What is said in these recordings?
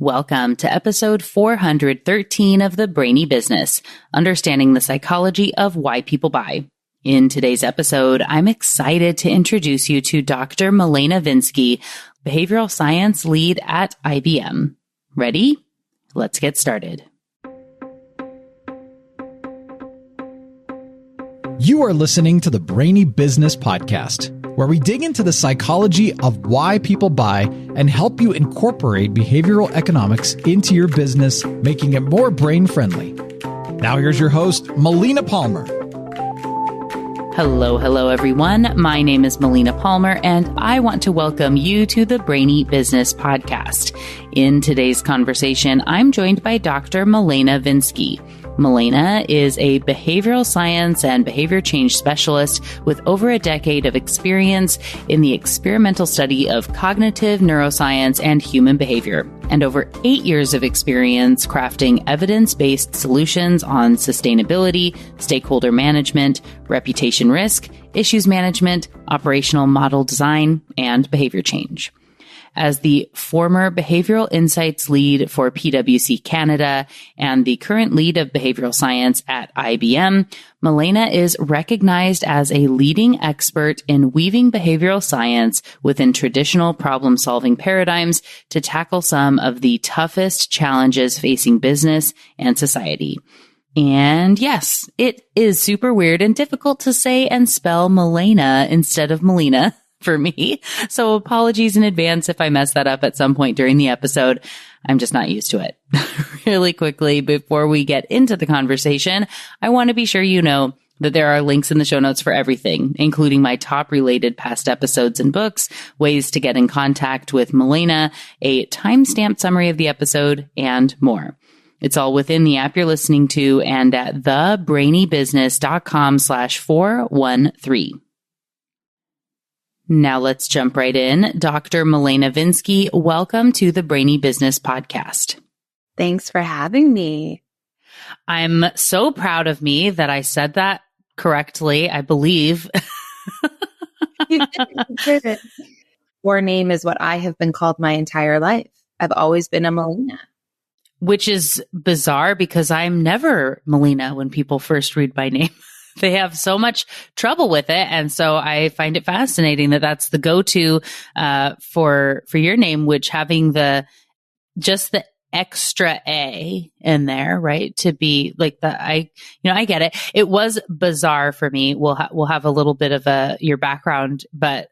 Welcome to episode 413 of the Brainy Business, Understanding the Psychology of Why People Buy. In today's episode, I'm excited to introduce you to Dr. Melaina Vinski, behavioral science lead at IBM. Ready? Let's get started. You are listening to the Brainy Business Podcast, where we dig into the psychology of why people buy and help you incorporate behavioral economics into your business, making it more brain-friendly. Now here's your host, Melina Palmer. Hello, everyone. My name is Melina Palmer, and I want to welcome you to the Brainy Business Podcast. In today's conversation, I'm joined by Dr. Melaina Vinski. Melaina is a behavioral science and behavior change specialist with over a decade of experience in the experimental study of cognitive neuroscience and human behavior, and over 8 years of experience crafting evidence-based solutions on sustainability, stakeholder management, reputation risk, issues management, operational model design, and behavior change. As the former behavioral insights lead for PwC Canada and the current lead of behavioral science at IBM, Melaina is recognized as a leading expert in weaving behavioral science within traditional problem-solving paradigms to tackle some of the toughest challenges facing business and society. And yes, it is super weird and difficult to say and spell Melaina instead of Melina for me. So apologies in advance if I mess that up at some point during the episode. I'm just not used to it. Really quickly, before we get into the conversation, I want to be sure you know that there are links in the show notes for everything, including my top related past episodes and books, ways to get in contact with Melaina, a timestamped summary of the episode, and more. It's all within the app you're listening to and at thebrainybusiness.com/413. Now let's jump right in. Dr. Melaina Vinski, welcome to the Brainy Business Podcast. Thanks for having me. I'm so proud of me that I said that correctly, I believe. You did. Your name is what I have been called my entire life. I've always been a Melina. Which is bizarre because I'm never Melina when people first read my name. They have so much trouble with it. And so I find it fascinating that that's the go-to for your name, which having just the extra A in there, right? To be like I get it. It was bizarre for me. We'll have a little bit of your background, but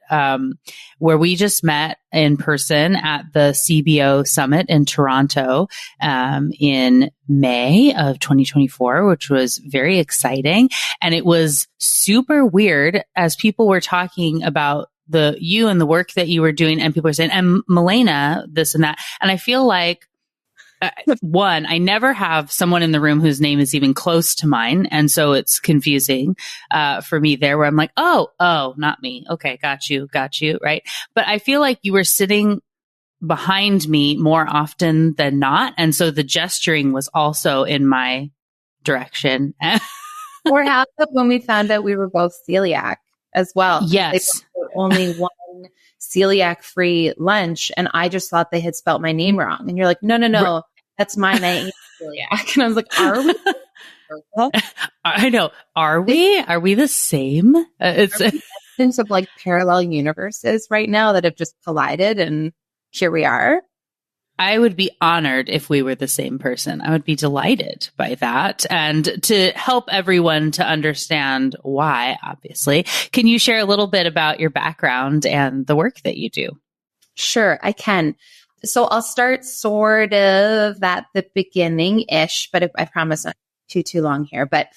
where we just met in person at the CBO Summit in Toronto in May of 2024, which was very exciting. And it was super weird as people were talking about you and the work that you were doing, and people were saying, and Melaina, this and that. And I feel like one, I never have someone in the room whose name is even close to mine. And so it's confusing for me there where I'm like, oh, not me. Okay, got you. Right. But I feel like you were sitting behind me more often than not. And so the gesturing was also in my direction. Or how about when we found out we were both celiac as well? Yes. Only one celiac-free lunch, and I just thought they had spelt my name wrong. And you're like, no, that's mine. I ain't celiac. And I was like, are we? I know. Are we? Are we the same? It's sense of like parallel universes right now that have just collided, and here we are. I would be honored if we were the same person. I would be delighted by that. And to help everyone to understand why, obviously, can you share a little bit about your background and the work that you do? Sure, I can. So I'll start sort of at the beginning-ish, but I promise not too long here. But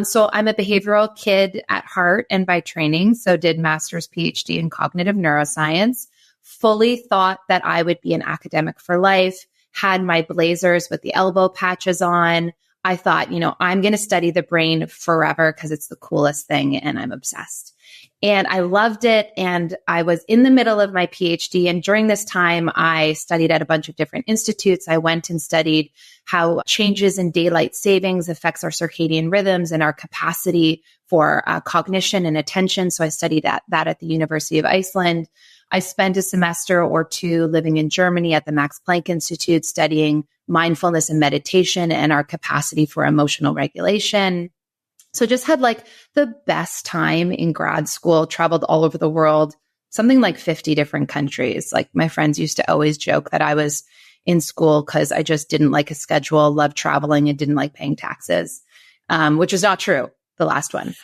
so I'm a behavioral kid at heart and by training. So did master's PhD in cognitive neuroscience. Fully thought that I would be an academic for life, had my blazers with the elbow patches on. I thought, I'm going to study the brain forever because it's the coolest thing and I'm obsessed. And I loved it. And I was in the middle of my PhD. And during this time, I studied at a bunch of different institutes. I went and studied how changes in daylight savings affects our circadian rhythms and our capacity for cognition and attention. So I studied that at the University of Iceland. I spent a semester or two living in Germany at the Max Planck Institute studying mindfulness and meditation and our capacity for emotional regulation. So just had like the best time in grad school, traveled all over the world, something like 50 different countries. Like my friends used to always joke that I was in school because I just didn't like a schedule, loved traveling, and didn't like paying taxes, which is not true, the last one.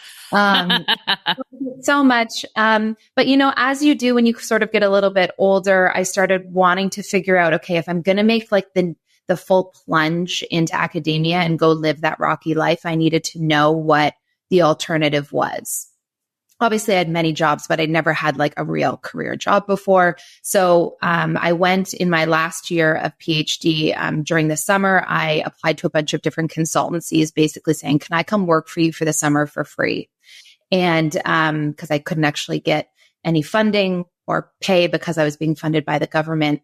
So much. But as you do when you sort of get a little bit older, I started wanting to figure out, okay, if I'm going to make like the full plunge into academia and go live that rocky life, I needed to know what the alternative was. Obviously, I had many jobs, but I'd never had like a real career job before. So I went in my last year of PhD during the summer. I applied to a bunch of different consultancies, basically saying, can I come work for you for the summer for free? And because I couldn't actually get any funding or pay because I was being funded by the government.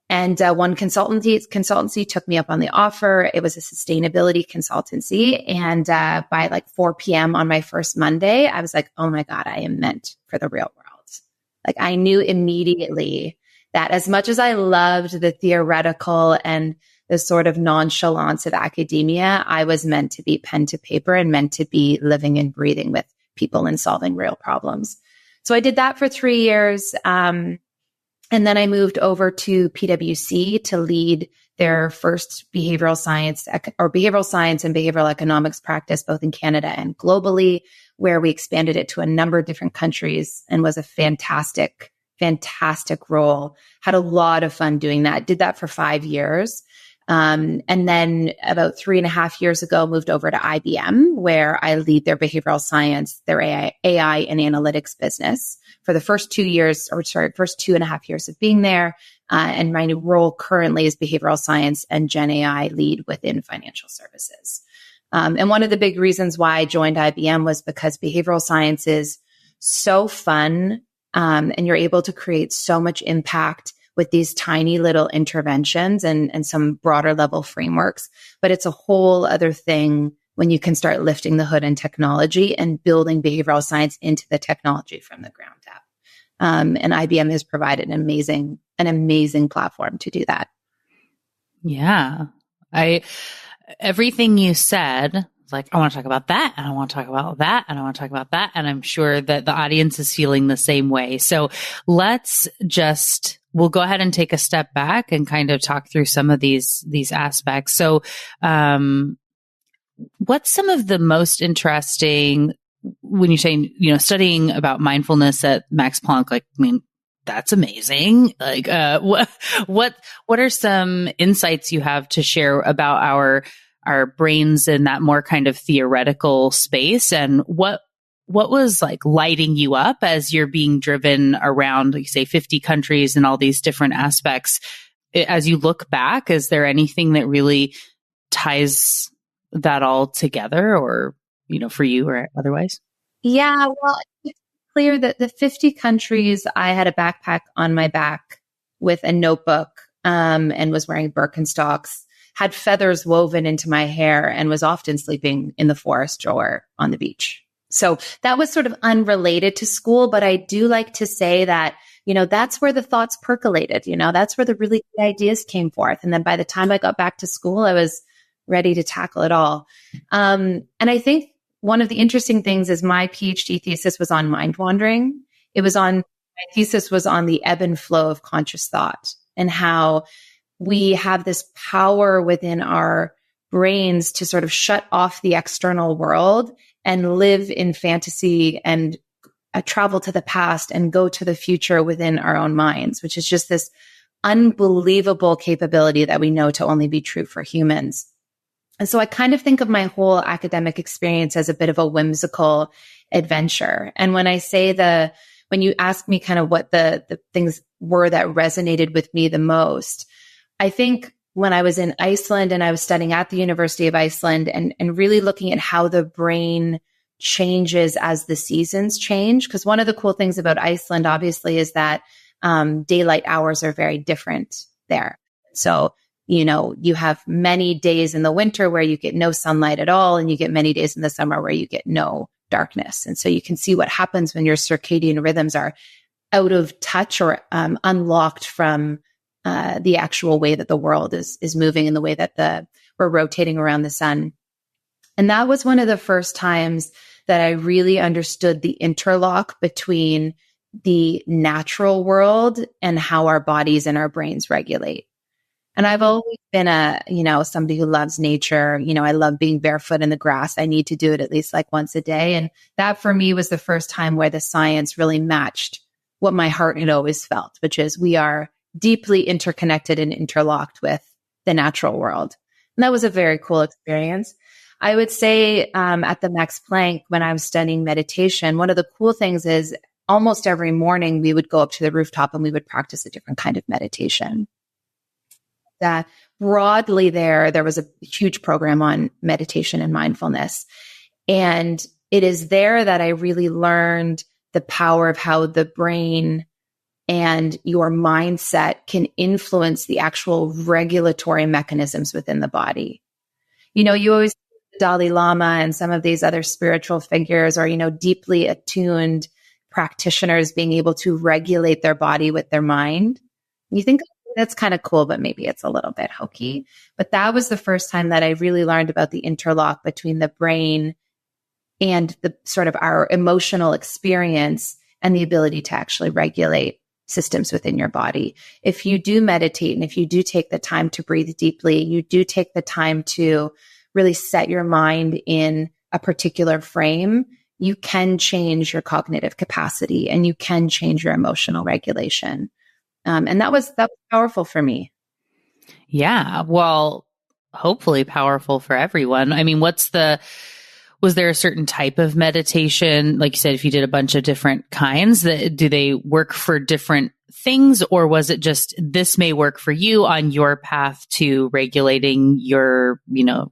And one consultancy took me up on the offer. It was a sustainability consultancy. And by like 4 p.m. on my first Monday, I was like, oh my God, I am meant for the real world. Like I knew immediately that as much as I loved the theoretical and the sort of nonchalance of academia, I was meant to be pen to paper and meant to be living and breathing with people and solving real problems. So I did that for 3 years. And then I moved over to PwC to lead their first behavioral science and behavioral economics practice, both in Canada and globally, where we expanded it to a number of different countries and was a fantastic role. Had a lot of fun doing that. Did that for 5 years. And then about 3.5 years ago, moved over to IBM, where I lead their behavioral science, their AI and analytics business for the first 2.5 years of being there. And my new role currently is behavioral science and Gen AI lead within financial services. And one of the big reasons why I joined IBM was because behavioral science is so fun, and you're able to create so much impact with these tiny little interventions and some broader level frameworks. But it's a whole other thing when you can start lifting the hood in technology and building behavioral science into the technology from the ground up. And IBM has provided an amazing platform to do that. Yeah. Everything you said, like, I want to talk about that, and I want to talk about that, and I want to talk about that. And I'm sure that the audience is feeling the same way. So we'll go ahead and take a step back and kind of talk through some of these aspects. So, what's some of the most interesting when you're saying, studying about mindfulness at Max Planck? Like, I mean, that's amazing. Like, what are some insights you have to share about our brains in that more kind of theoretical space? And what was like lighting you up as you're being driven around, like you say, 50 countries and all these different aspects? As you look back, is there anything that really ties that all together, or, for you or otherwise? Yeah, well, it's clear that the 50 countries, I had a backpack on my back with a notebook, and was wearing Birkenstocks, had feathers woven into my hair, and was often sleeping in the forest or on the beach. So that was sort of unrelated to school, but I do like to say that, that's where the thoughts percolated, that's where the really good ideas came forth. And then by the time I got back to school, I was ready to tackle it all. And I think one of the interesting things is my PhD thesis was on mind wandering. My thesis was on the ebb and flow of conscious thought and how we have this power within our brains to sort of shut off the external world and live in fantasy and travel to the past and go to the future within our own minds, which is just this unbelievable capability that we know to only be true for humans. And so I kind of think of my whole academic experience as a bit of a whimsical adventure. And when you ask me kind of what the things were that resonated with me the most, I think when I was in Iceland and I was studying at the University of Iceland and really looking at how the brain changes as the seasons change, because one of the cool things about Iceland, obviously, is that daylight hours are very different there. So, you have many days in the winter where you get no sunlight at all, and you get many days in the summer where you get no darkness. And so you can see what happens when your circadian rhythms are out of touch or unlocked from the actual way that the world is moving and the way that we're rotating around the sun. And that was one of the first times that I really understood the interlock between the natural world and how our bodies and our brains regulate. And I've always been somebody who loves nature. I love being barefoot in the grass. I need to do it at least like once a day. And that for me was the first time where the science really matched what my heart had always felt, which is we are deeply interconnected and interlocked with the natural world. And that was a very cool experience. I would say at the Max Planck, when I was studying meditation, one of the cool things is almost every morning we would go up to the rooftop and we would practice a different kind of meditation. Broadly there was a huge program on meditation and mindfulness. And it is there that I really learned the power of how the brain and your mindset can influence the actual regulatory mechanisms within the body. You always see the Dalai Lama and some of these other spiritual figures or, deeply attuned practitioners being able to regulate their body with their mind. You think that's kind of cool, but maybe it's a little bit hokey. But that was the first time that I really learned about the interlock between the brain and the sort of our emotional experience and the ability to actually regulate systems within your body. If you do meditate and if you do take the time to breathe deeply, you do take the time to really set your mind in a particular frame, you can change your cognitive capacity and you can change your emotional regulation. And that was powerful for me. Yeah. Well, hopefully powerful for everyone. I mean, was there a certain type of meditation? Like you said, if you did a bunch of different kinds, do they work for different things? Or was it just, this may work for you on your path to regulating your,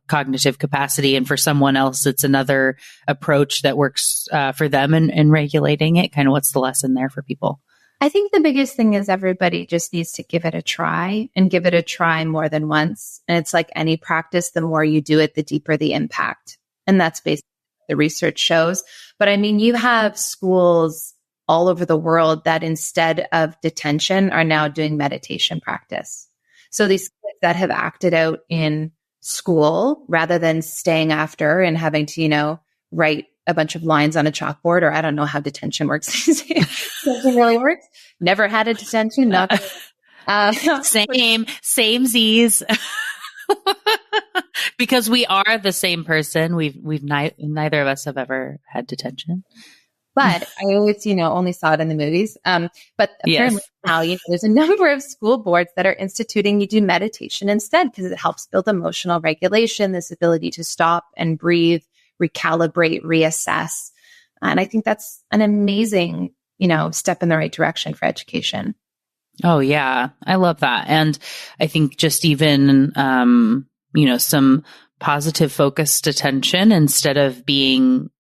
cognitive capacity. And for someone else, it's another approach that works for them in regulating it. Kind of what's the lesson there for people? I think the biggest thing is everybody just needs to give it a try and give it a try more than once. And it's like any practice, the more you do it, the deeper the impact. And that's basically what the research shows. But I mean, you have schools all over the world that instead of detention are now doing meditation practice. So these kids that have acted out in school rather than staying after and having to, write a bunch of lines on a chalkboard, or I don't know how detention works these days. Detention really works. Never had a detention. Same Z's. Because we are the same person. Neither of us have ever had detention. But I always, only saw it in the movies. But apparently now, there's a number of school boards that are instituting you do meditation instead because it helps build emotional regulation, this ability to stop and breathe, recalibrate, reassess. And I think that's an amazing, step in the right direction for education. Oh, yeah. I love that. And I think just even, some positive focused attention instead of being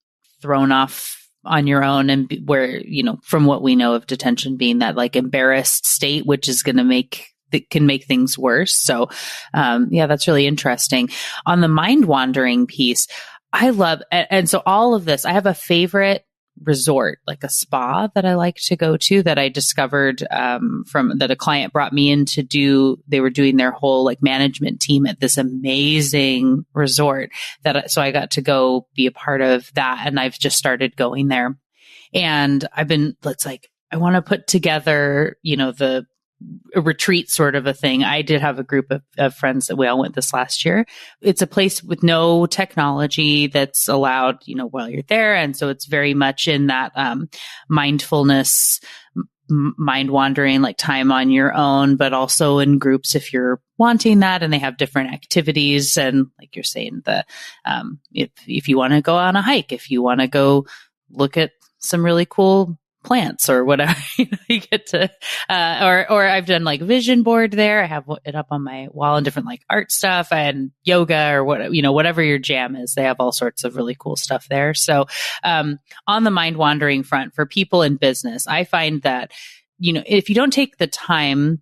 thrown off on your own and where, from what we know of detention being that like embarrassed state, which is going to can make things worse. So, that's really interesting. On the mind wandering piece, I love, and so all of this, I have a favorite resort, like a spa that I like to go to that I discovered that a client brought me in to do. They were doing their whole like management team at this amazing resort so I got to go be a part of that. And I've just started going there. And I want to put together, a retreat sort of a thing. I did have a group of friends that we all went this last year. It's a place with no technology that's allowed, while you're there. And so it's very much in that mindfulness, mind wandering, like time on your own, but also in groups if you're wanting that. And they have different activities. And like you're saying, if you want to go on a hike, if you want to go look at some really cool plants or whatever, you get to, or I've done like vision board there. I have it up on my wall and different like art stuff and yoga or whatever your jam is. They have all sorts of really cool stuff there. So, on the mind wandering front for people in business, I find that, if you don't take the time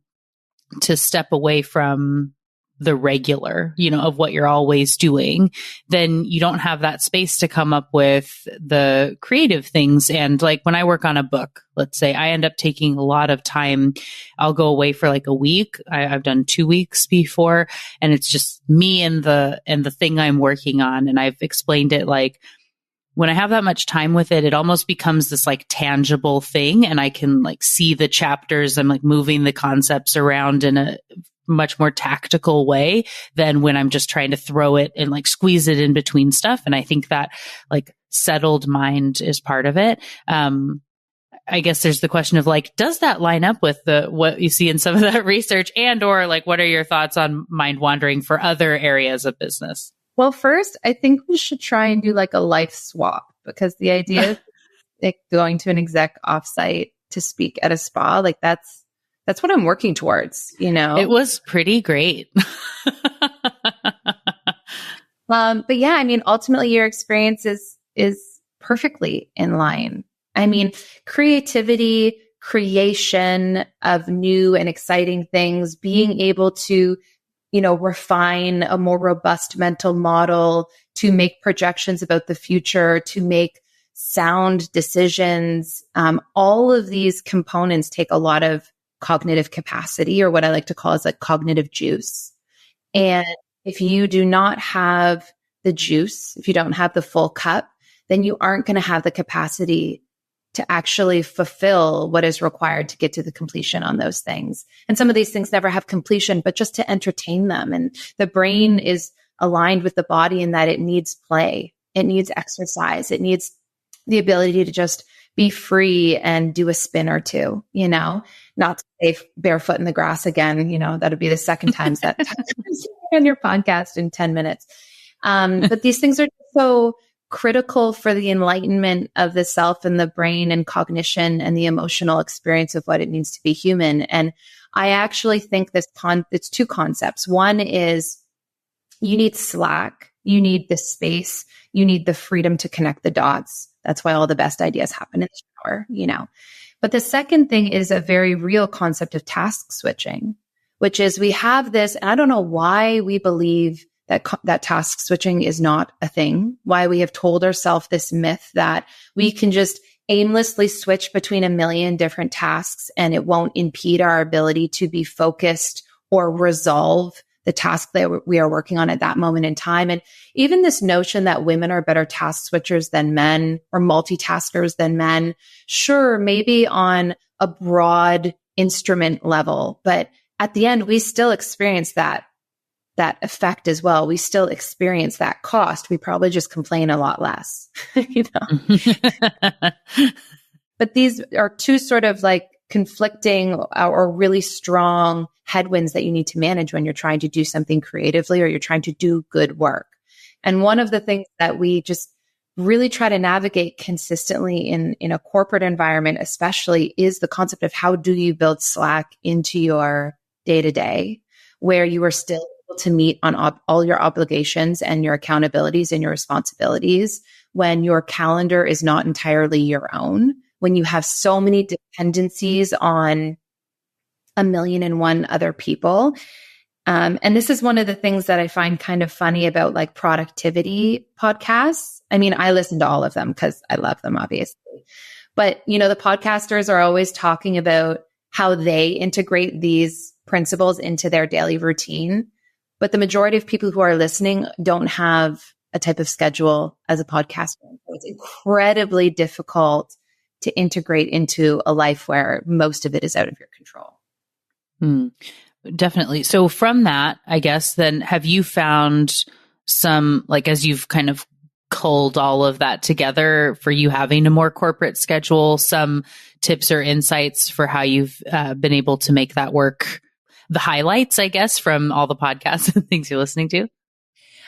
to step away from the regular, of what you're always doing, then you don't have that space to come up with the creative things. And like when I work on a book, let's say I end up taking a lot of time. I'll go away for like a week. I've done 2 weeks before, and it's just me and the thing I'm working on. And I've explained it like, when I have that much time with it, it almost becomes this like tangible thing, and I can like see the chapters. I'm like moving the concepts around in a much more tactical way than when I'm just trying to throw it and like squeeze it in between stuff. And I think that like settled mind is part of it. I guess there's the question of like, does that line up with what you see in some of that research, and or like, what are your thoughts on mind wandering for other areas of business? Well, first, I think we should try and do like a life swap, because the idea of like going to an exec offsite to speak at a spa, like that's what I'm working towards, It was pretty great. But yeah, I mean, ultimately your experience is perfectly in line. I mean, creativity, creation of new and exciting things, being able to refine a more robust mental model, to make projections about the future, to make sound decisions. All of these components take a lot of cognitive capacity, or what I like to call is like cognitive juice. And if you do not have the juice, if you don't have the full cup, then you aren't going to have the capacity to actually fulfill what is required to get to the completion on those things. And some of these things never have completion, but just to entertain them. And the brain is aligned with the body in that it needs play. It needs exercise. It needs the ability to just be free and do a spin or two, not to say barefoot in the grass again. That'd be the second time that on your podcast in 10 minutes. But these things are so critical for the enlightenment of the self and the brain and cognition and the emotional experience of what it means to be human. And I actually think it's two concepts. One is you need slack, you need the space, you need the freedom to connect the dots. That's why all the best ideas happen in the shower, But the second thing is a very real concept of task switching, which is we have this, and I don't know why we believe that task switching is not a thing, why we have told ourselves this myth that we can just aimlessly switch between a million different tasks and it won't impede our ability to be focused or resolve the task that we are working on at that moment in time. And even this notion that women are better task switchers than men or multitaskers than men, sure, maybe on a broad instrument level, but at the end, we still experience that effect as well. We still experience that cost. We probably just complain a lot less, But these are two sort of like conflicting or really strong headwinds that you need to manage when you're trying to do something creatively or you're trying to do good work. And one of the things that we just really try to navigate consistently in a corporate environment, especially, is the concept of how do you build slack into your day-to-day, where you are still able to meet on all your obligations and your accountabilities and your responsibilities, when your calendar is not entirely your own, when you have so many dependencies on a million and one other people. And this is one of the things that I find kind of funny about like productivity podcasts. I mean, I listen to all of them because I love them, obviously. But, the podcasters are always talking about how they integrate these principles into their daily routine. But the majority of people who are listening don't have a type of schedule as a podcaster. So it's incredibly difficult to integrate into a life where most of it is out of your control. Definitely. So from that, I guess, then have you found some, like, as you've kind of culled all of that together for you having a more corporate schedule, some tips or insights for how you've been able to make that work? The highlights, I guess, from all the podcasts and things you're listening to?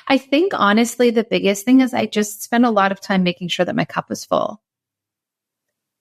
I think, honestly, the biggest thing is I just spend a lot of time making sure that my cup is full.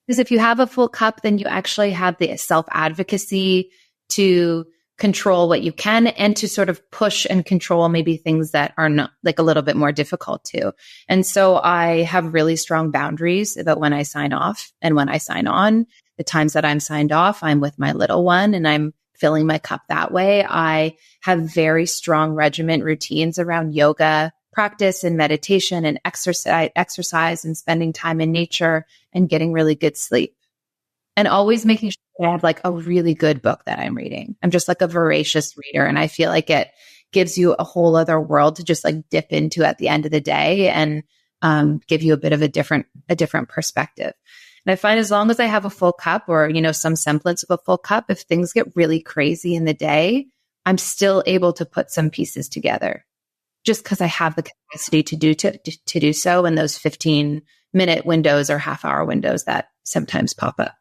Because if you have a full cup, then you actually have the self-advocacy to control what you can and to sort of push and control maybe things that are not like a little bit more difficult too. And so I have really strong boundaries about when I sign off and when I sign on. The times that I'm signed off, I'm with my little one and I'm filling my cup that way. I have very strong regiment routines around yoga practice and meditation and exercise and spending time in nature and getting really good sleep. And always making sure that I have like a really good book that I'm reading. I'm just like a voracious reader. And I feel like it gives you a whole other world to just like dip into at the end of the day and give you a bit of a different perspective. And I find as long as I have a full cup or, some semblance of a full cup, if things get really crazy in the day, I'm still able to put some pieces together just because I have the capacity to do so in those 15-minute windows or half-hour windows that sometimes pop up.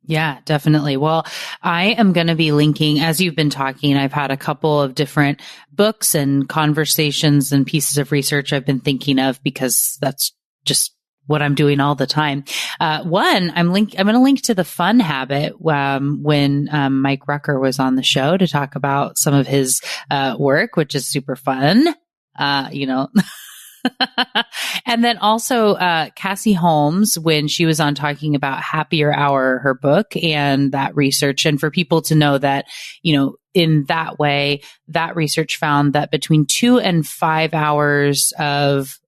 Yeah, definitely. Well, I am going to be linking, as you've been talking, I've had a couple of different books and conversations and pieces of research I've been thinking of because that's just what I'm doing all the time. One, I'm going to link to the Fun Habit when Mike Rucker was on the show to talk about some of his work, which is super fun. And then also Cassie Holmes, when she was on talking about Happier Hour, her book and that research. And for people to know that, in that way, that research found that between 2 and 5 hours of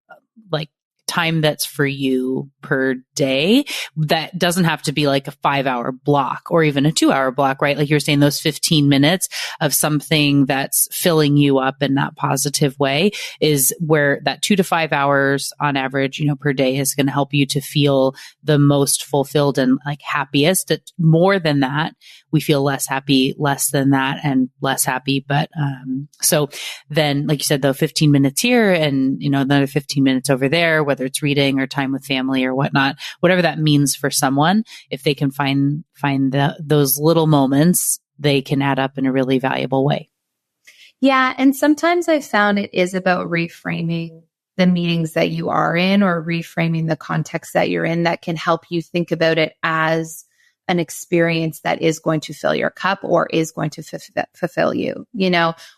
like time that's for you per day, that doesn't have to be like a 5-hour block or even a 2-hour block, right? Like you're saying, those 15 minutes of something that's filling you up in that positive way is where that 2 to 5 hours on average, per day is going to help you to feel the most fulfilled and like happiest. That more than that, we feel less happy, less than that, and less happy. But so then, like you said, though, 15 minutes here and another 15 minutes over there, whether it's reading or time with family or whatnot, whatever that means for someone, if they can find those little moments, they can add up in a really valuable way. Yeah, and sometimes I've found it is about reframing the meetings that you are in or reframing the context that you're in that can help you think about it as an experience that is going to fill your cup or is going to fulfill you.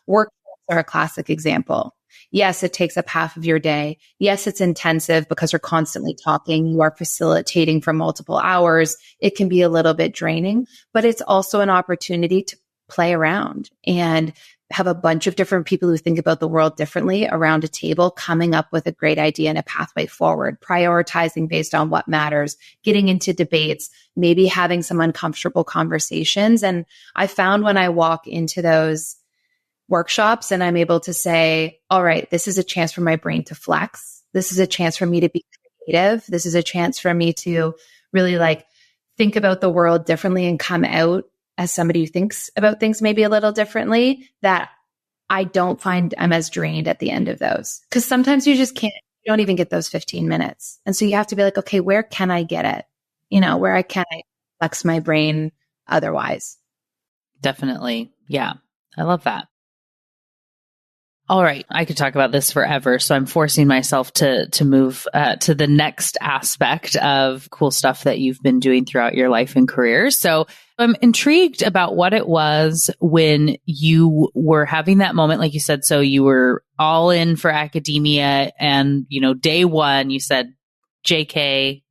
Workshops are a classic example. Yes, it takes up half of your day. Yes, it's intensive because you're constantly talking. You are facilitating for multiple hours. It can be a little bit draining, but it's also an opportunity to play around and have a bunch of different people who think about the world differently around a table, coming up with a great idea and a pathway forward, prioritizing based on what matters, getting into debates, maybe having some uncomfortable conversations. And I found when I walk into those workshops and I'm able to say, all right, this is a chance for my brain to flex. This is a chance for me to be creative. This is a chance for me to really like think about the world differently and come out as somebody who thinks about things maybe a little differently, that I don't find I'm as drained at the end of those. Because sometimes you just can't, you don't even get those 15 minutes. And so you have to be like, okay, where can I get it? Where can I flex my brain otherwise? Definitely. Yeah. I love that. All right. I could talk about this forever. So I'm forcing myself to move to the next aspect of cool stuff that you've been doing throughout your life and career. So I'm intrigued about what it was when you were having that moment, like you said. So you were all in for academia and, day one, you said, JK,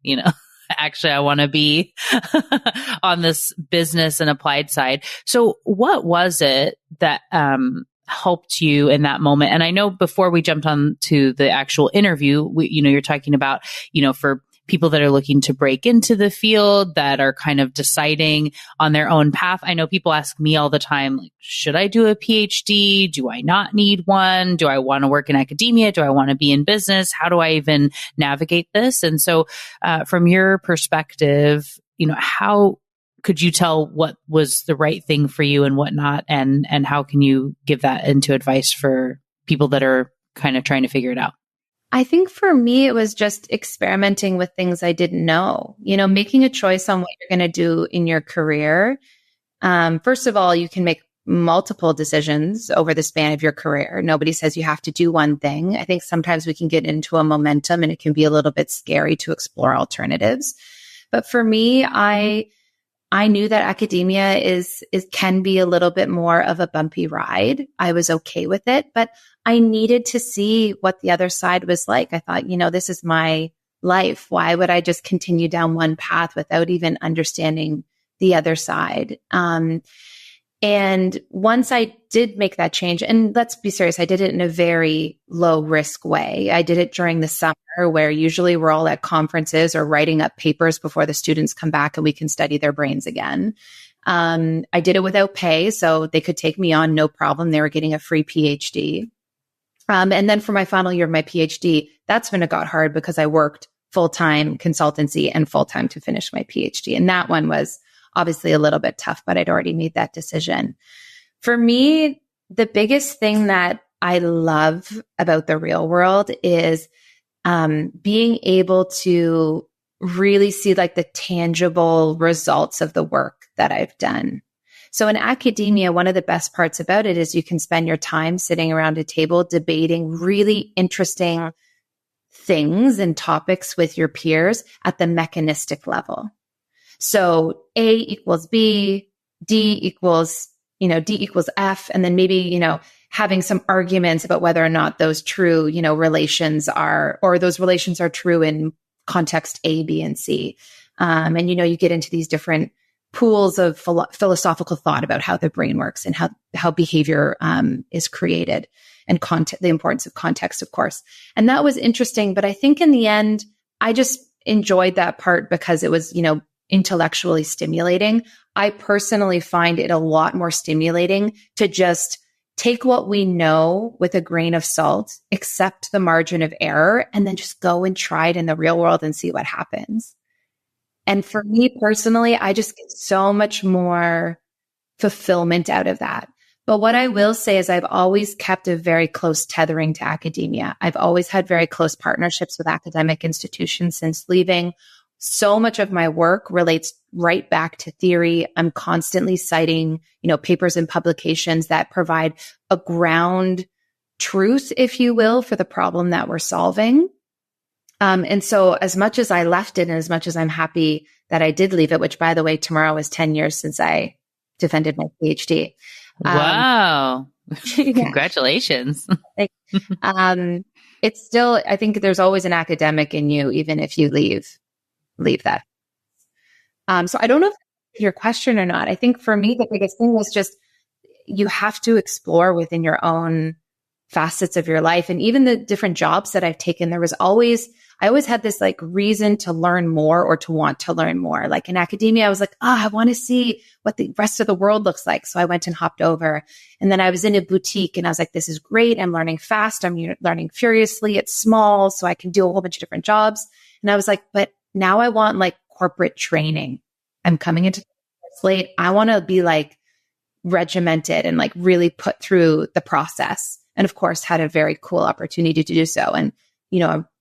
actually, I want to be on this business and applied side. So what was it that helped you in that moment? And I know before we jumped on to the actual interview, you're talking about, for people that are looking to break into the field, that are kind of deciding on their own path. I know people ask me all the time, like, should I do a PhD? Do I not need one? Do I want to work in academia? Do I want to be in business? How do I even navigate this? And so from your perspective, how could you tell what was the right thing for you and what not? And how can you give that into advice for people that are kind of trying to figure it out? I think for me, it was just experimenting with things I didn't know, making a choice on what you're going to do in your career. First of all, you can make multiple decisions over the span of your career. Nobody says you have to do one thing. I think sometimes we can get into a momentum and it can be a little bit scary to explore alternatives. But for me, I knew that academia can be a little bit more of a bumpy ride. I was okay with it, but I needed to see what the other side was like. I thought, this is my life. Why would I just continue down one path without even understanding the other side? And And once I did make that change, and let's be serious, I did it in a very low risk way. I did it during the summer where usually we're all at conferences or writing up papers before the students come back and we can study their brains again. I did it without pay, so they could take me on, no problem. They were getting a free PhD. And then for my final year of my PhD, that's when it got hard because I worked full-time consultancy and full-time to finish my PhD. And that one was obviously a little bit tough, but I'd already made that decision. For me, the biggest thing that I love about the real world is being able to really see like the tangible results of the work that I've done. So in academia, one of the best parts about it is you can spend your time sitting around a table debating really interesting things and topics with your peers at the mechanistic level. So A equals B, D equals F, and then maybe, having some arguments about whether or not those true, relations are, or those relations are true in context A, B, and C. And, you get into these different pools of philosophical thought about how the brain works and how behavior is created, and the importance of context, of course. And that was interesting. But I think in the end, I just enjoyed that part because it was, intellectually stimulating. I personally find it a lot more stimulating to just take what we know with a grain of salt, accept the margin of error, and then just go and try it in the real world and see what happens. And for me personally, I just get so much more fulfillment out of that. But what I will say is I've always kept a very close tethering to academia. I've always had very close partnerships with academic institutions since leaving. So much of my work relates right back to theory. I'm constantly citing, papers and publications that provide a ground truth, if you will, for the problem that we're solving. And so as much as I left it and as much as I'm happy that I did leave it, which by the way, tomorrow is 10 years since I defended my PhD. Wow. Congratulations. It's still, I think there's always an academic in you, even if you leave that. So I don't know if your question or not. I think for me, the biggest thing was just, you have to explore within your own facets of your life. And even the different jobs that I've taken, I always had this like reason to learn more or to want to learn more. Like in academia, I was like, I want to see what the rest of the world looks like. So I went and hopped over. And then I was in a boutique and I was like, this is great. I'm learning fast. I'm learning furiously. It's small, so I can do a whole bunch of different jobs. And I was like, but now I want like corporate training. I'm coming into slate. I want to be like regimented and like really put through the process. And of course, had a very cool opportunity to do so. And,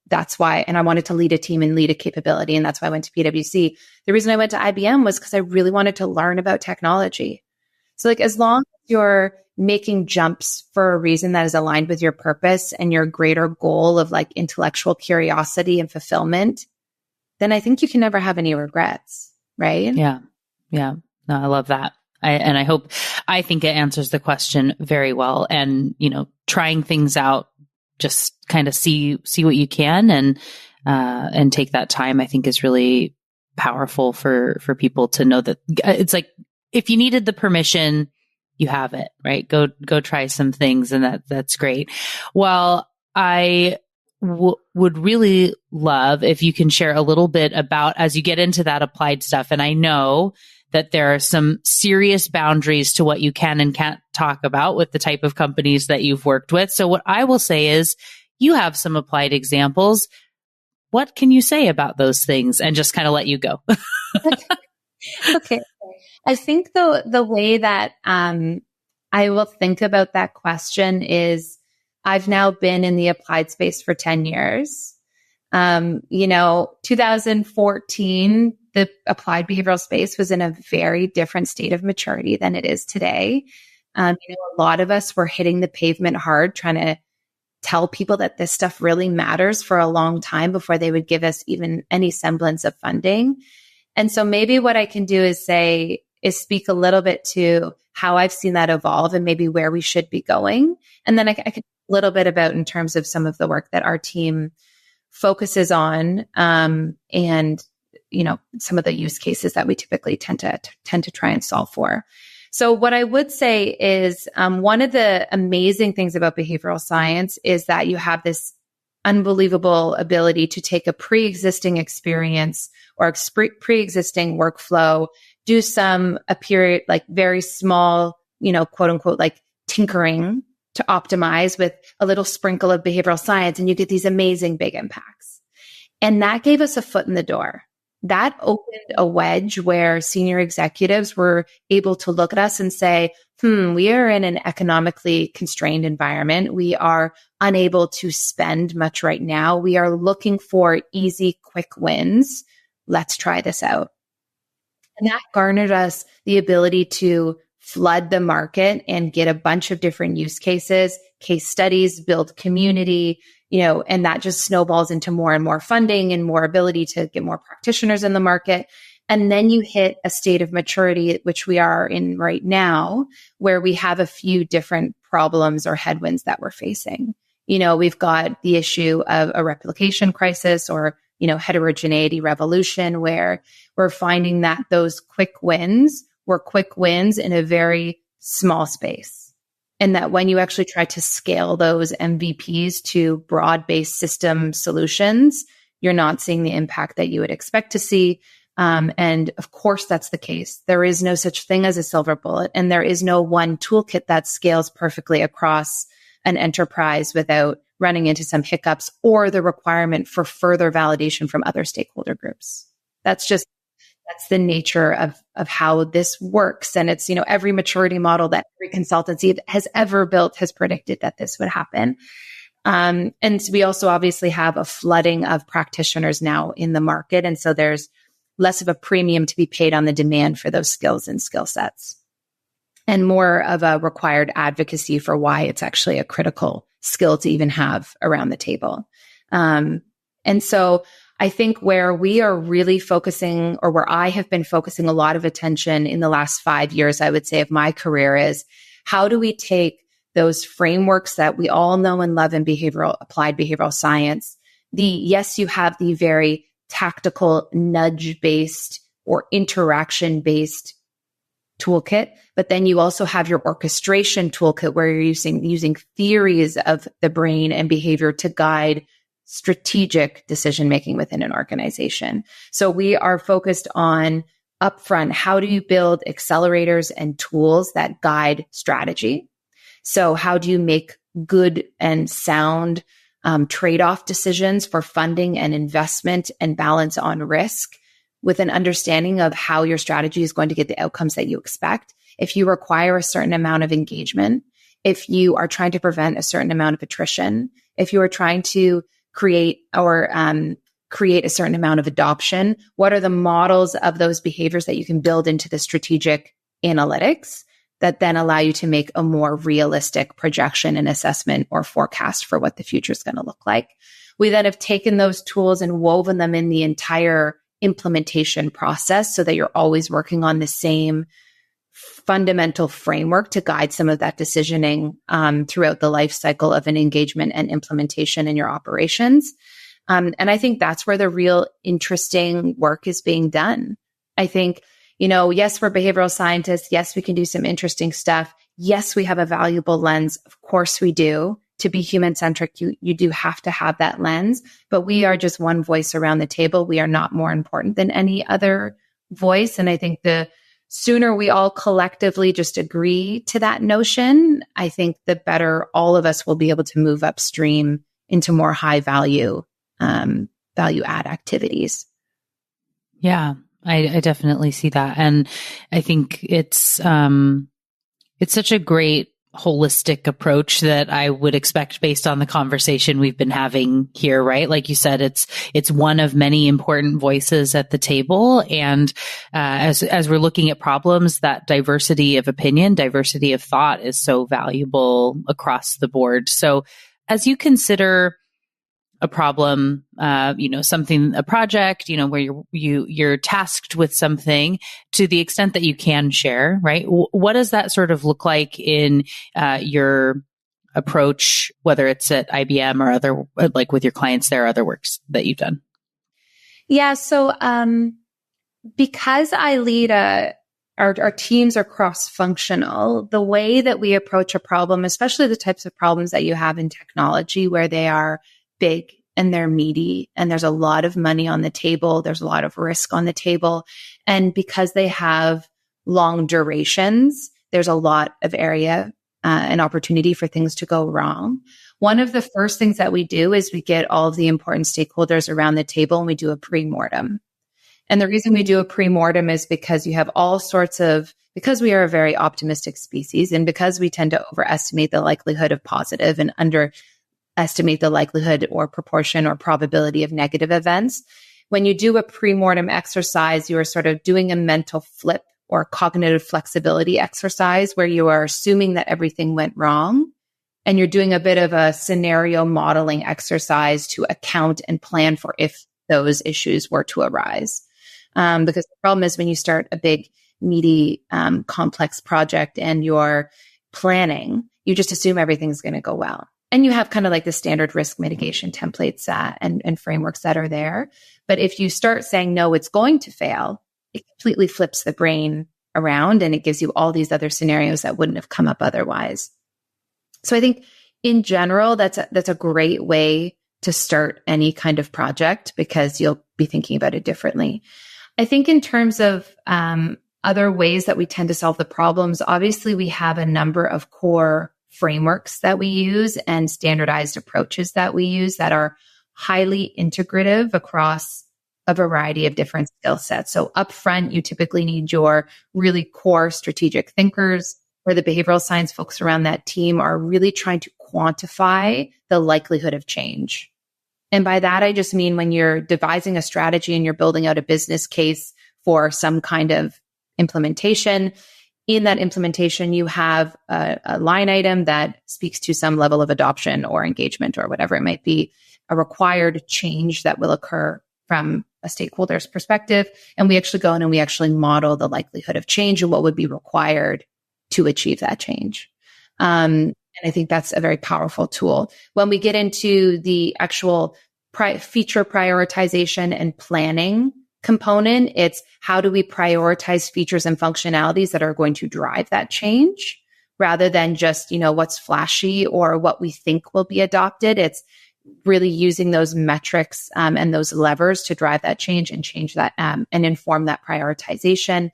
that's why, and I wanted to lead a team and lead a capability. And that's why I went to PwC. The reason I went to IBM was because I really wanted to learn about technology. So like, as long as you're making jumps for a reason that is aligned with your purpose and your greater goal of like intellectual curiosity and fulfillment, then I think you can never have any regrets. Right? Yeah. Yeah. No, I love that. I think it answers the question very well. And, trying things out, just kind of see what you can and take that time, I think is really powerful for people to know that it's like, if you needed the permission, you have it, right? Go try some things. And that's great. Well, I would really love if you can share a little bit about, as you get into that applied stuff. And I know that there are some serious boundaries to what you can and can't talk about with the type of companies that you've worked with. So what I will say is, you have some applied examples. What can you say about those things, and just kind of let you go? Okay. I think the way that I will think about that question is, I've now been in the applied space for 10 years. 2014, the applied behavioral space was in a very different state of maturity than it is today. A lot of us were hitting the pavement hard, trying to tell people that this stuff really matters for a long time before they would give us even any semblance of funding. And so maybe what I can do is speak a little bit to how I've seen that evolve and maybe where we should be going. And then I could talk a little bit about in terms of some of the work that our team focuses on, and some of the use cases that we typically tend to try and solve for. So what I would say is one of the amazing things about behavioral science is that you have this unbelievable ability to take a pre-existing experience or pre-existing workflow, do a period, like very small, quote unquote, like tinkering to optimize with a little sprinkle of behavioral science, and you get these amazing big impacts. And that gave us a foot in the door. That opened a wedge where senior executives were able to look at us and say, we are in an economically constrained environment. We are unable to spend much right now. We are looking for easy, quick wins. Let's try this out. And that garnered us the ability to flood the market and get a bunch of different use cases, case studies, build community, and that just snowballs into more and more funding and more ability to get more practitioners in the market. And then you hit a state of maturity, which we are in right now, where we have a few different problems or headwinds that we're facing. We've got the issue of a replication crisis or, heterogeneity revolution, where we're finding that those quick wins were quick wins in a very small space. And that when you actually try to scale those MVPs to broad-based system solutions, you're not seeing the impact that you would expect to see. And of course, that's the case. There is no such thing as a silver bullet, and there is no one toolkit that scales perfectly across an enterprise without running into some hiccups or the requirement for further validation from other stakeholder groups. That's the nature of how this works. And it's, every maturity model that every consultancy has ever built has predicted that this would happen. And we also obviously have a flooding of practitioners now in the market. And so there's less of a premium to be paid on the demand for those skills and skill sets, and more of a required advocacy for why it's actually a critical skill to even have around the table. And so I think where we are really focusing, or where I have been focusing a lot of attention in the last 5 years, I would say, of my career, is how do we take those frameworks that we all know and love in applied behavioral science? Yes, you have the very tactical nudge-based or interaction-based toolkit, but then you also have your orchestration toolkit where you're using theories of the brain and behavior to guide strategic decision-making within an organization. So we are focused on upfront, how do you build accelerators and tools that guide strategy? So how do you make good and sound trade-off decisions for funding and investment and balance on risk with an understanding of how your strategy is going to get the outcomes that you expect? If you require a certain amount of engagement, if you are trying to prevent a certain amount of attrition, if you are trying to create a certain amount of adoption, what are the models of those behaviors that you can build into the strategic analytics that then allow you to make a more realistic projection and assessment or forecast for what the future is going to look like? We then have taken those tools and woven them in the entire implementation process so that you're always working on the same fundamental framework to guide some of that decisioning throughout the life cycle of an engagement and implementation in your operations. And I think that's where the real interesting work is being done. I think, yes, we're behavioral scientists. Yes, we can do some interesting stuff. Yes, we have a valuable lens. Of course we do. To be human-centric, you do have to have that lens, but we are just one voice around the table. We are not more important than any other voice. And I think the sooner we all collectively just agree to that notion, I think the better all of us will be able to move upstream into more high value add activities. Yeah, I definitely see that. And I think it's such a great holistic approach that I would expect based on the conversation we've been having here, right? Like you said, it's one of many important voices at the table. And as we're looking at problems, that diversity of opinion, diversity of thought is so valuable across the board. So as you consider a problem, a project, where you're tasked with something, to the extent that you can share, right? What does that sort of look like in your approach, whether it's at IBM or other, like with your clients there, other works that you've done? Yeah. So, because I lead our teams are cross-functional, the way that we approach a problem, especially the types of problems that you have in technology where they are big and they're meaty and there's a lot of money on the table, there's a lot of risk on the table. And because they have long durations, there's a lot of area and opportunity for things to go wrong. One of the first things that we do is we get all of the important stakeholders around the table and we do a pre-mortem. And the reason we do a pre-mortem is because you have all sorts of, because we are a very optimistic species and because we tend to overestimate the likelihood of positive and underestimate the likelihood or proportion or probability of negative events. When you do a pre-mortem exercise, you are sort of doing a mental flip or cognitive flexibility exercise where you are assuming that everything went wrong. And you're doing a bit of a scenario modeling exercise to account and plan for if those issues were to arise. Because the problem is when you start a big, meaty, complex project and you're planning, you just assume everything's going to go well. And you have kind of like the standard risk mitigation templates and frameworks that are there. But if you start saying, no, it's going to fail, it completely flips the brain around and it gives you all these other scenarios that wouldn't have come up otherwise. So I think in general, that's a great way to start any kind of project because you'll be thinking about it differently. I think in terms of other ways that we tend to solve the problems, obviously we have a number of core frameworks that we use and standardized approaches that we use that are highly integrative across a variety of different skill sets. So upfront, you typically need your really core strategic thinkers, where the behavioral science folks around that team are really trying to quantify the likelihood of change. And by that, I just mean when you're devising a strategy and you're building out a business case for some kind of implementation, in that implementation, you have a line item that speaks to some level of adoption or engagement or whatever it might be, a required change that will occur from a stakeholder's perspective. And we actually go in and we actually model the likelihood of change and what would be required to achieve that change. And I think that's a very powerful tool. When we get into the actual feature prioritization and planning component, it's how do we prioritize features and functionalities that are going to drive that change rather than just, what's flashy or what we think will be adopted. It's really using those metrics and those levers to drive that change and change that and inform that prioritization.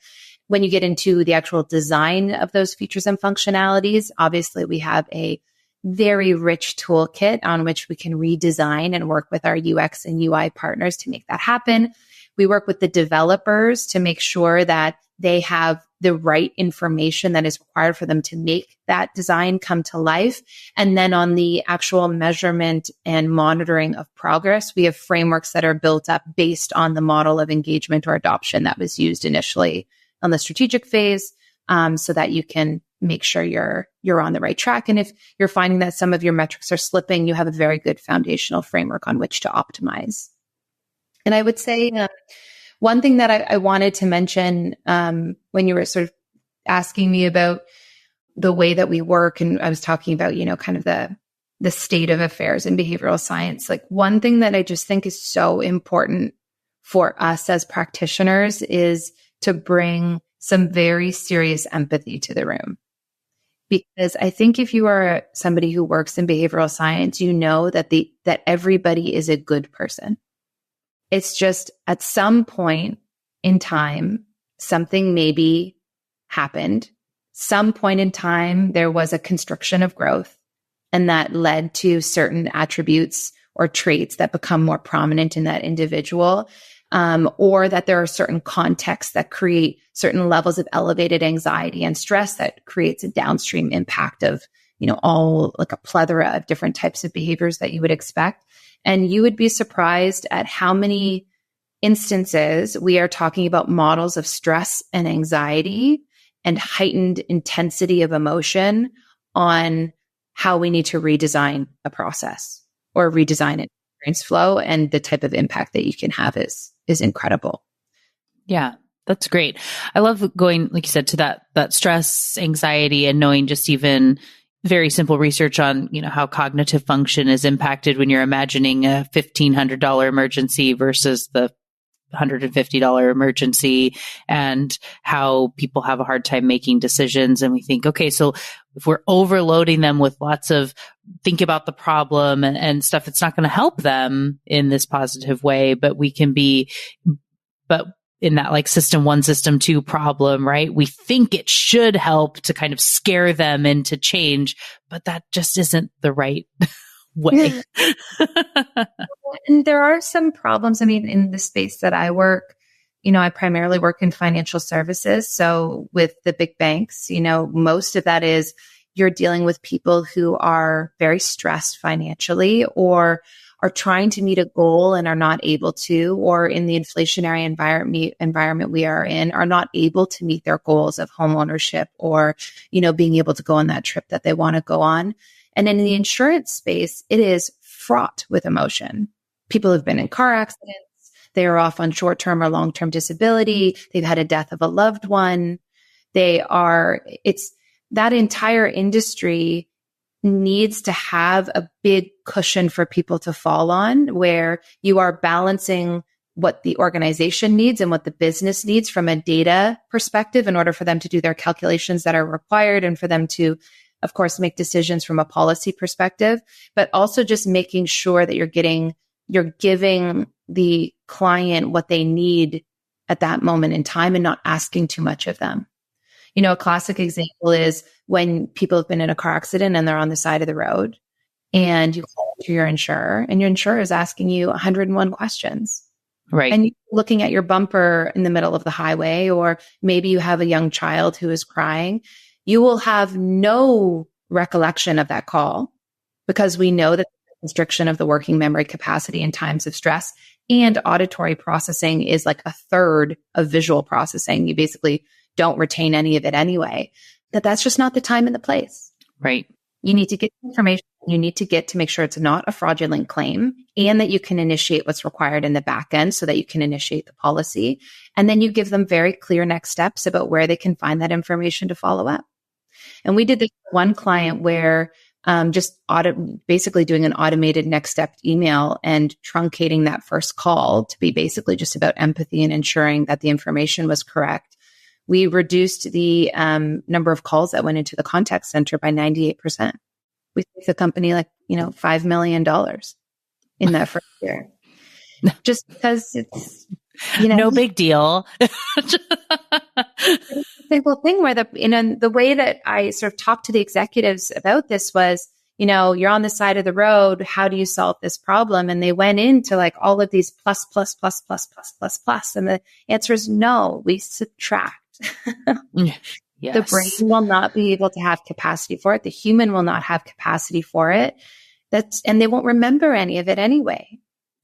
When you get into the actual design of those features and functionalities, obviously we have a very rich toolkit on which we can redesign and work with our UX and UI partners to make that happen. We work with the developers to make sure that they have the right information that is required for them to make that design come to life. And then on the actual measurement and monitoring of progress, we have frameworks that are built up based on the model of engagement or adoption that was used initially on the strategic phase, so that you can make sure you're on the right track. And if you're finding that some of your metrics are slipping, you have a very good foundational framework on which to optimize. And I would say one thing that I wanted to mention when you were sort of asking me about the way that we work, and I was talking about, kind of the state of affairs in behavioral science, like one thing that I just think is so important for us as practitioners is to bring some very serious empathy to the room. Because I think if you are somebody who works in behavioral science, you know that everybody is a good person. It's just at some point in time, something maybe happened. Some point in time, there was a constriction of growth, and that led to certain attributes or traits that become more prominent in that individual. Or that there are certain contexts that create certain levels of elevated anxiety and stress that creates a downstream impact of, all like a plethora of different types of behaviors that you would expect. And you would be surprised at how many instances we are talking about models of stress and anxiety and heightened intensity of emotion on how we need to redesign a process or redesign an experience flow, and the type of impact that you can have is incredible. Yeah, that's great. I love going, like you said, to that stress, anxiety, and knowing just even very simple research on, how cognitive function is impacted when you're imagining a $1,500 emergency versus the $150 emergency and how people have a hard time making decisions. And we think, okay, so if we're overloading them with lots of think about the problem and stuff, it's not going to help them in this positive way, but in that like system 1, system 2 problem, right? We think it should help to kind of scare them into change, but that just isn't the right way. And there are some problems. I mean, in the space that I work, I primarily work in financial services. So with the big banks, most of that is you're dealing with people who are very stressed financially or are trying to meet a goal and are not able to, or in the inflationary environment we are in, are not able to meet their goals of home ownership or, being able to go on that trip that they want to go on. And in the insurance space, it is fraught with emotion. People have been in car accidents. They are off on short-term or long-term disability. They've had a death of a loved one. It's that entire industry needs to have a big cushion for people to fall on, where you are balancing what the organization needs and what the business needs from a data perspective in order for them to do their calculations that are required and for them to, of course, make decisions from a policy perspective, but also just making sure that you're giving the client what they need at that moment in time and not asking too much of them. A classic example is when people have been in a car accident and they're on the side of the road and you call to your insurer and your insurer is asking you 101 questions. Right. And you're looking at your bumper in the middle of the highway, or maybe you have a young child who is crying. You will have no recollection of that call because we know that the constriction of the working memory capacity in times of stress and auditory processing is like a third of visual processing. You basically don't retain any of it anyway. That's just not the time and the place. Right. You need to get information you need to get to make sure it's not a fraudulent claim and that you can initiate what's required in the back end so that you can initiate the policy. And then you give them very clear next steps about where they can find that information to follow up. And we did this with one client where basically doing an automated next step email and truncating that first call to be basically just about empathy and ensuring that the information was correct. We reduced the number of calls that went into the contact center by 98%. We saved the company $5 million in that first year. Just because it's, no big deal. The whole thing where the way that I sort of talked to the executives about this was, you're on the side of the road. How do you solve this problem? And they went into like all of these plus. And the answer is no, we subtract. Yes. The brain will not be able to have capacity for it. The human will not have capacity for it. And they won't remember any of it anyway.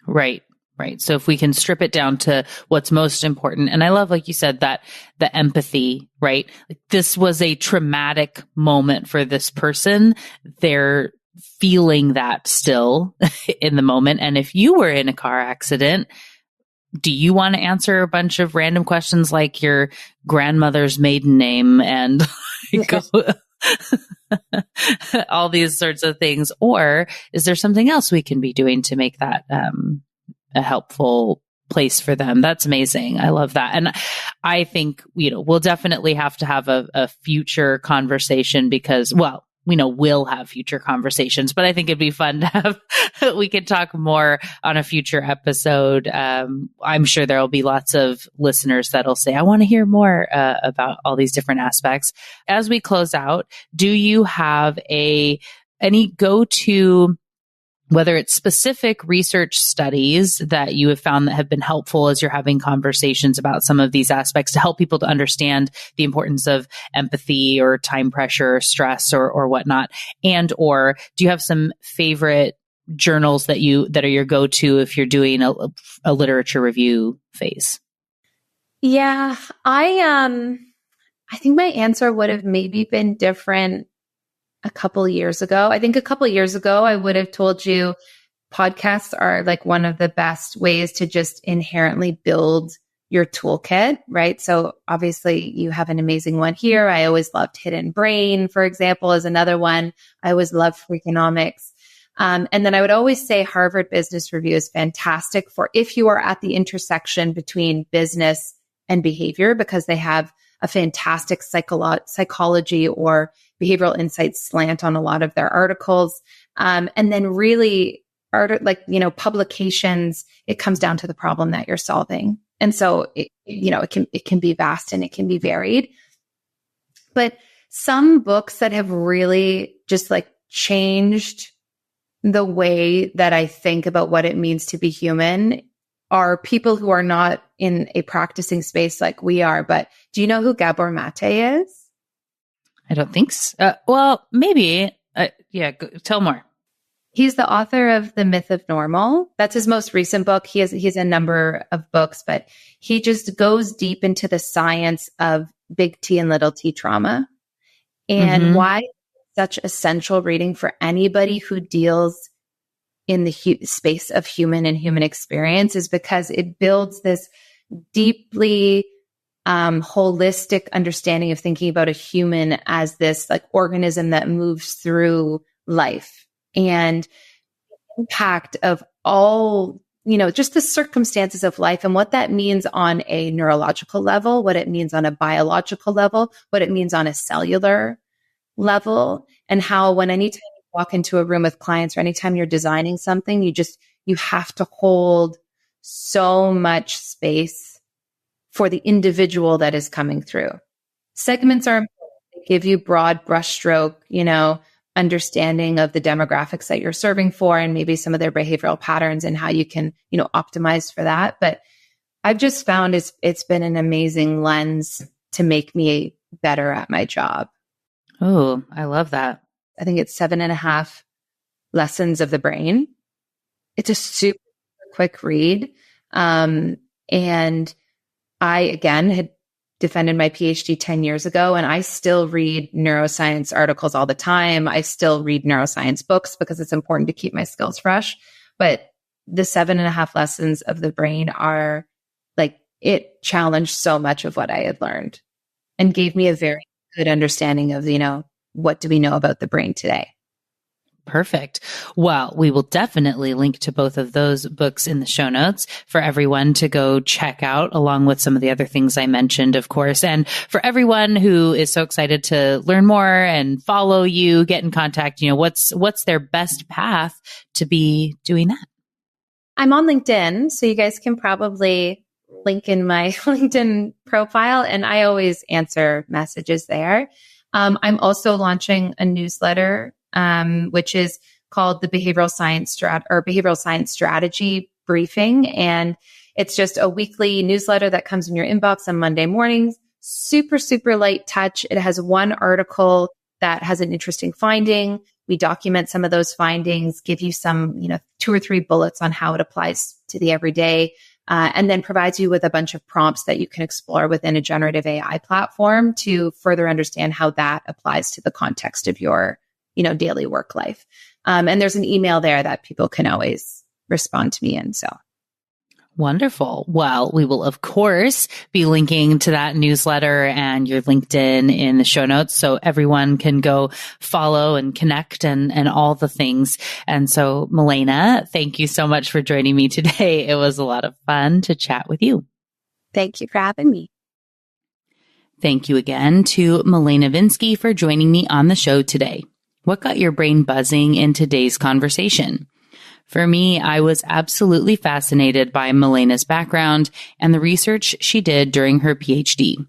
Right. Right. So if we can strip it down to what's most important, and I love, like you said, that the empathy, right? Like, this was a traumatic moment for this person. They're feeling that still in the moment. And if you were in a car accident, do you want to answer a bunch of random questions like your grandmother's maiden name and all these sorts of things? Or is there something else we can be doing to make that a helpful place for them? That's amazing. I love that. And I think, we'll definitely have to have a future conversation because, we'll have future conversations, but I think it'd be fun to have, we could talk more on a future episode. I'm sure there'll be lots of listeners that'll say, I want to hear more about all these different aspects. As we close out, do you have any go-to, whether it's specific research studies that you have found that have been helpful as you're having conversations about some of these aspects to help people to understand the importance of empathy or time pressure or stress or whatnot? And, or do you have some favorite journals that are your go-to if you're doing a literature review phase? Yeah, I think my answer would have maybe been different a couple of years ago. I think a couple of years ago, I would have told you podcasts are like one of the best ways to just inherently build your toolkit, right? So obviously you have an amazing one here. I always loved Hidden Brain, for example, is another one. I always loved Freakonomics. And then I would always say Harvard Business Review is fantastic for if you are at the intersection between business and behavior, because they have a fantastic psychology or behavioral insights slant on a lot of their articles. And then really publications, it comes down to the problem that you're solving. And so it can be vast and it can be varied. But some books that have really just like changed the way that I think about what it means to be human are people who are not in a practicing space like we are. But do you know who Gabor Mate is? I don't think so. Well, maybe. Tell more. He's the author of The Myth of Normal. That's his most recent book. He has a number of books, but he just goes deep into the science of big T and little t trauma and why it's such essential reading for anybody who deals in the space of human and human experience is because it builds this deeply holistic understanding of thinking about a human as this like organism that moves through life. And the impact of all, just the circumstances of life and what that means on a neurological level, what it means on a biological level, what it means on a cellular level, and how anytime you walk into a room with clients or anytime you're designing something, you have to hold so much space for the individual that is coming through. Segments are important. They give you broad brushstroke, understanding of the demographics that you're serving for and maybe some of their behavioral patterns and how you can, optimize for that. But I've just found it's been an amazing lens to make me better at my job. Oh, I love that. I think it's 7.5 lessons of the brain. It's a super quick read. And I, again, had defended my PhD 10 years ago, and I still read neuroscience articles all the time. I still read neuroscience books because it's important to keep my skills fresh. But the 7.5 lessons of the brain are like, it challenged so much of what I had learned and gave me a very good understanding of, what do we know about the brain today? Perfect. Well, we will definitely link to both of those books in the show notes for everyone to go check out, along with some of the other things I mentioned, of course. And for everyone who is so excited to learn more and follow you, get in contact, what's their best path to be doing that? I'm on LinkedIn, so you guys can probably link in my LinkedIn profile, and I always answer messages there. I'm also launching a newsletter which is called the Behavioral Science Strategy Briefing. And it's just a weekly newsletter that comes in your inbox on Monday mornings. Super, super light touch. It has one article that has an interesting finding. We document some of those findings, give you some, 2 or 3 bullets on how it applies to the everyday, and then provides you with a bunch of prompts that you can explore within a generative AI platform to further understand how that applies to the context of your daily work life. And there's an email there that people can always respond to me in. So wonderful. Well, we will, of course, be linking to that newsletter and your LinkedIn in the show notes so everyone can go follow and connect and all the things. And so, Melaina, thank you so much for joining me today. It was a lot of fun to chat with you. Thank you for having me. Thank you again to Melaina Vinski for joining me on the show today. What got your brain buzzing in today's conversation? For me, I was absolutely fascinated by Melaina's background and the research she did during her PhD.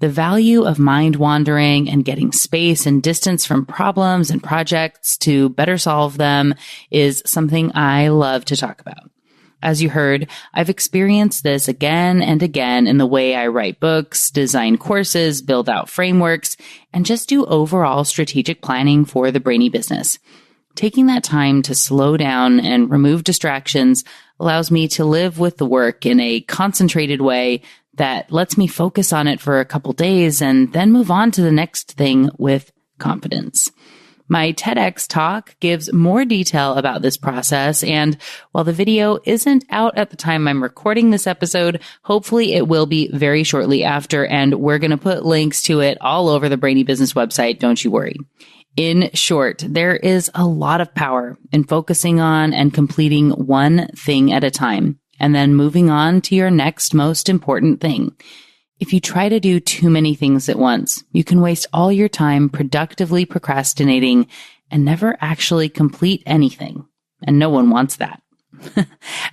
The value of mind wandering and getting space and distance from problems and projects to better solve them is something I love to talk about. As you heard, I've experienced this again and again in the way I write books, design courses, build out frameworks, and just do overall strategic planning for the Brainy Business. Taking that time to slow down and remove distractions allows me to live with the work in a concentrated way that lets me focus on it for a couple days and then move on to the next thing with confidence. My TEDx talk gives more detail about this process, and while the video isn't out at the time I'm recording this episode, hopefully it will be very shortly after, and we're going to put links to it all over the Brainy Business website, don't you worry. In short, there is a lot of power in focusing on and completing one thing at a time, and then moving on to your next most important thing. If you try to do too many things at once, you can waste all your time productively procrastinating and never actually complete anything. And no one wants that.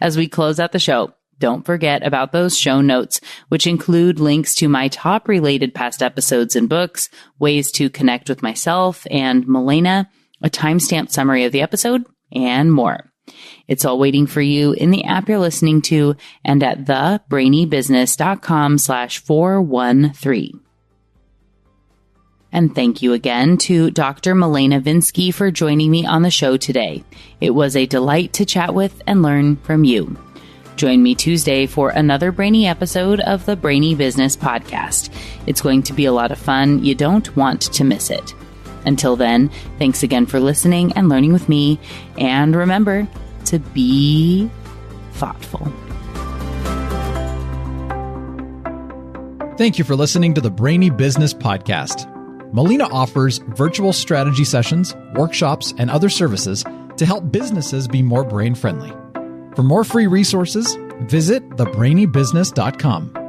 As we close out the show, don't forget about those show notes, which include links to my top related past episodes and books, ways to connect with myself and Melaina, a timestamp summary of the episode, and more. It's all waiting for you in the app you're listening to and at thebrainybusiness.com/413. And thank you again to Dr. Melaina Vinski for joining me on the show today. It was a delight to chat with and learn from you. Join me Tuesday for another brainy episode of the Brainy Business Podcast. It's going to be a lot of fun. You don't want to miss it. Until then, thanks again for listening and learning with me. And remember to be thoughtful. Thank you for listening to the Brainy Business Podcast. Melina offers virtual strategy sessions, workshops, and other services to help businesses be more brain-friendly. For more free resources, visit thebrainybusiness.com.